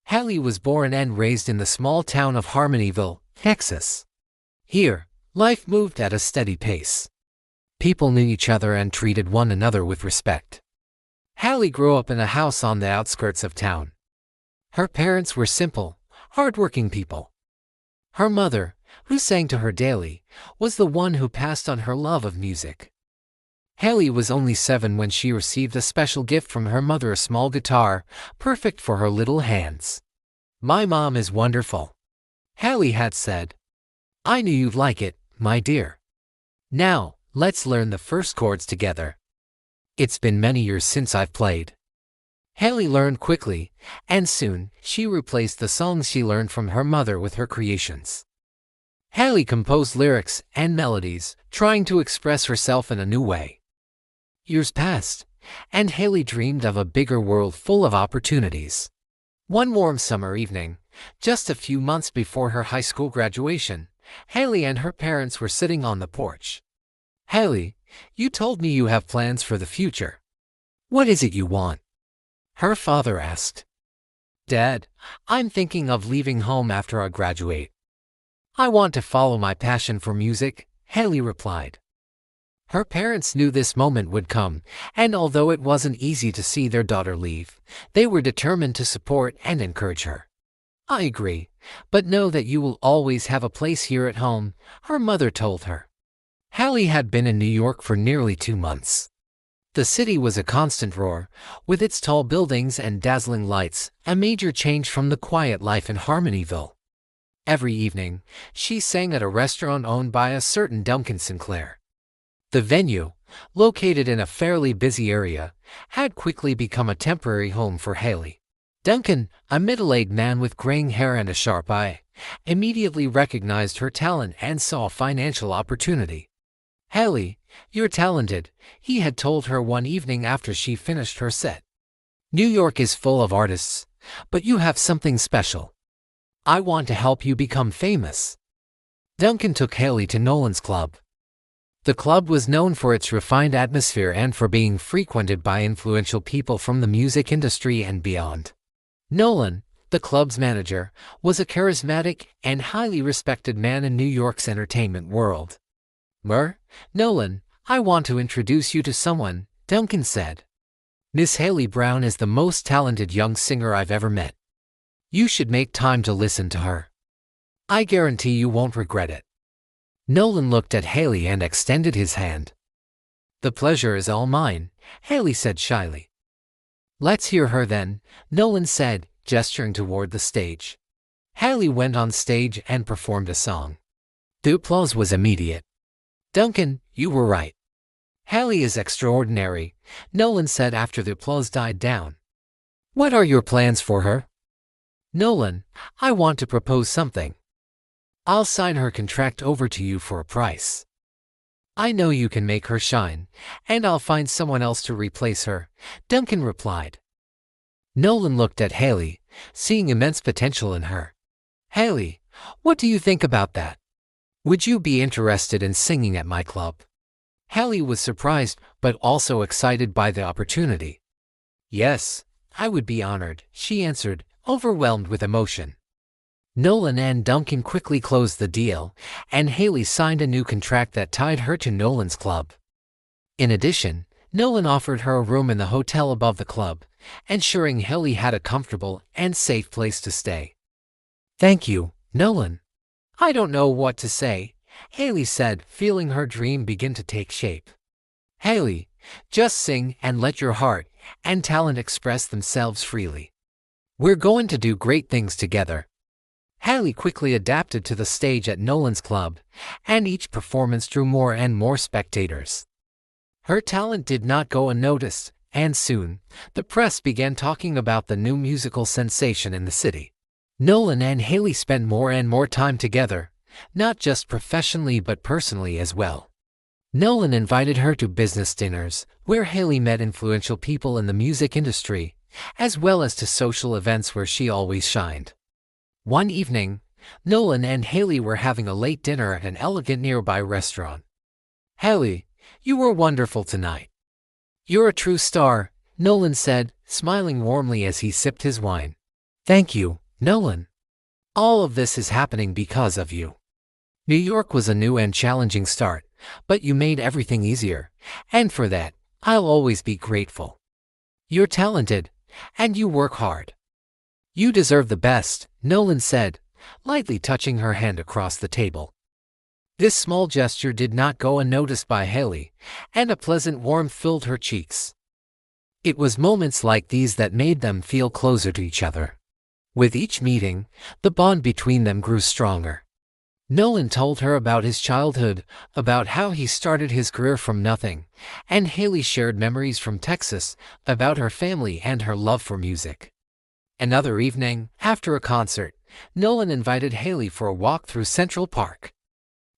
Hallie was born and raised in the small town of Harmonyville, Texas. Here, life moved at a steady pace. People knew each other and treated one another with respect. Hallie grew up in a house on the outskirts of town. Her parents were simple, hardworking people. Her mother, who sang to her daily, was the one who passed on her love of music. Hallie was only 7 when she received a special gift from her mother, a small guitar, perfect for her little hands. "My mom is wonderful," Hallie had said. "I knew you'd like it, my dear. Now, let's learn the first chords together. It's been many years since I've played." Hallie learned quickly, and soon, she replaced the songs she learned from her mother with her creations. Hallie composed lyrics and melodies, trying to express herself in a new way. Years passed, and Hallie dreamed of a bigger world full of opportunities. One warm summer evening, just a few months before her high school graduation, Hallie and her parents were sitting on the porch. "Hallie, you told me you have plans for the future. What is it you want?" her father asked. "Dad, I'm thinking of leaving home after I graduate. I want to follow my passion for music," Hallie replied. Her parents knew this moment would come, and although it wasn't easy to see their daughter leave, they were determined to support and encourage her. "I agree, but know that you will always have a place here at home," her mother told her. Hallie had been in New York for nearly 2 months. The city was a constant roar, with its tall buildings and dazzling lights, a major change from the quiet life in Harmonyville. Every evening, she sang at a restaurant owned by a certain Duncan Sinclair. The venue, located in a fairly busy area, had quickly become a temporary home for Hallie. Duncan, a middle-aged man with graying hair and a sharp eye, immediately recognized her talent and saw a financial opportunity. "Hallie, you're talented," he had told her one evening after she finished her set. "New York is full of artists, but you have something special. I want to help you become famous." Duncan took Hallie to Nolan's club. The club was known for its refined atmosphere and for being frequented by influential people from the music industry and beyond. Nolan, the club's manager, was a charismatic and highly respected man in New York's entertainment world. "Nolan, I want to introduce you to someone," Duncan said. "Miss Hallie Brown is the most talented young singer I've ever met. You should make time to listen to her. I guarantee you won't regret it." Nolan looked at Hallie and extended his hand. "The pleasure is all mine," Hallie said shyly. "Let's hear her then," Nolan said, gesturing toward the stage. Hallie went on stage and performed a song. The applause was immediate. "Duncan, you were right. Hallie is extraordinary," Nolan said after the applause died down. "What are your plans for her?" "Nolan, I want to propose something. I'll sign her contract over to you for a price. I know you can make her shine, and I'll find someone else to replace her," Duncan replied. Nolan looked at Hallie, seeing immense potential in her. "Hallie, what do you think about that? Would you be interested in singing at my club?" Hallie was surprised but also excited by the opportunity. "Yes, I would be honored," she answered, overwhelmed with emotion. Nolan and Duncan quickly closed the deal, and Hallie signed a new contract that tied her to Nolan's club. In addition, Nolan offered her a room in the hotel above the club, ensuring Hallie had a comfortable and safe place to stay. "Thank you, Nolan. I don't know what to say," Hallie said, feeling her dream begin to take shape. "Hallie, just sing and let your heart and talent express themselves freely. We're going to do great things together." Hallie quickly adapted to the stage at Nolan's club, and each performance drew more and more spectators. Her talent did not go unnoticed, and soon, the press began talking about the new musical sensation in the city. Nolan and Hallie spent more and more time together, not just professionally but personally as well. Nolan invited her to business dinners, where Hallie met influential people in the music industry, as well as to social events where she always shined. One evening, Nolan and Hallie were having a late dinner at an elegant nearby restaurant. "Hallie, you were wonderful tonight. You're a true star," Nolan said, smiling warmly as he sipped his wine. Thank you, Nolan. All of this is happening because of you. New York was a new and challenging start, but you made everything easier, and for that, I'll always be grateful. You're talented, and you work hard. You deserve the best, Nolan said, lightly touching her hand across the table. This small gesture did not go unnoticed by Haley, and a pleasant warmth filled her cheeks. It was moments like these that made them feel closer to each other. With each meeting, the bond between them grew stronger. Nolan told her about his childhood, about how he started his career from nothing, and Haley shared memories from Texas, about her family and her love for music. Another evening, after a concert, Nolan invited Haley for a walk through Central Park.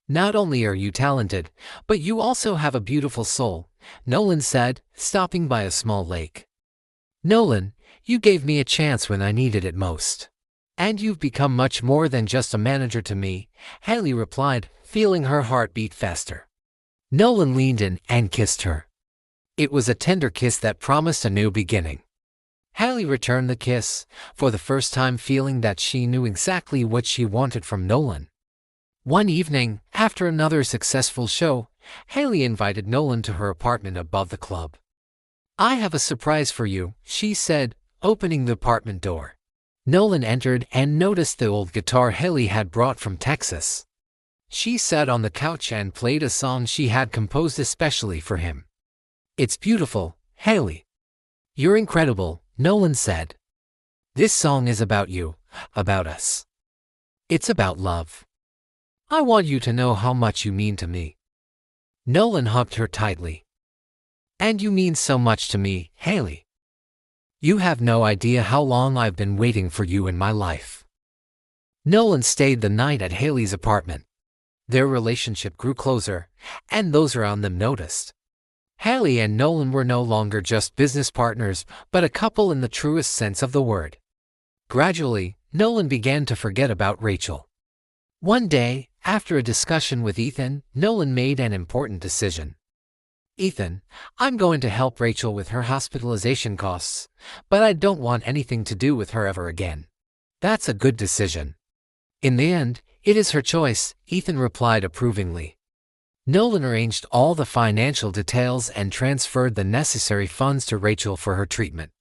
Not only are you talented, but you also have a beautiful soul, Nolan said, stopping by a small lake. Nolan, you gave me a chance when I needed it most. And you've become much more than just a manager to me, Haley replied, feeling her heart beat faster. Nolan leaned in and kissed her. It was a tender kiss that promised a new beginning. Haley returned the kiss, for the first time feeling that she knew exactly what she wanted from Nolan. One evening, after another successful show, Haley invited Nolan to her apartment above the club. I have a surprise for you, she said, opening the apartment door. Nolan entered and noticed the old guitar Haley had brought from Texas. She sat on the couch and played a song she had composed especially for him. It's beautiful, Haley. You're incredible, Nolan said. This song is about you, about us. It's about love. I want you to know how much you mean to me. Nolan hugged her tightly. And you mean so much to me, Haley. You have no idea how long I've been waiting for you in my life. Nolan stayed the night at Haley's apartment. Their relationship grew closer, and those around them noticed. Haley and Nolan were no longer just business partners, but a couple in the truest sense of the word. Gradually, Nolan began to forget about Rachel. One day, after a discussion with Ethan, Nolan made an important decision. Ethan, I'm going to help Rachel with her hospitalization costs, but I don't want anything to do with her ever again. That's a good decision. In the end, it is her choice, Ethan replied approvingly. Nolan arranged all the financial details and transferred the necessary funds to Rachel for her treatment.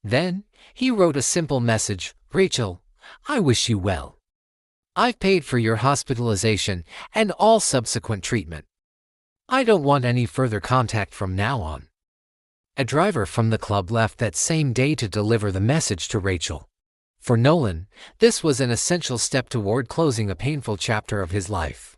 Then, he wrote a simple message, Rachel, I wish you well. I've paid for your hospitalization and all subsequent treatment. I don't want any further contact from now on. A driver from the club left that same day to deliver the message to Rachel. For Nolan, this was an essential step toward closing a painful chapter of his life.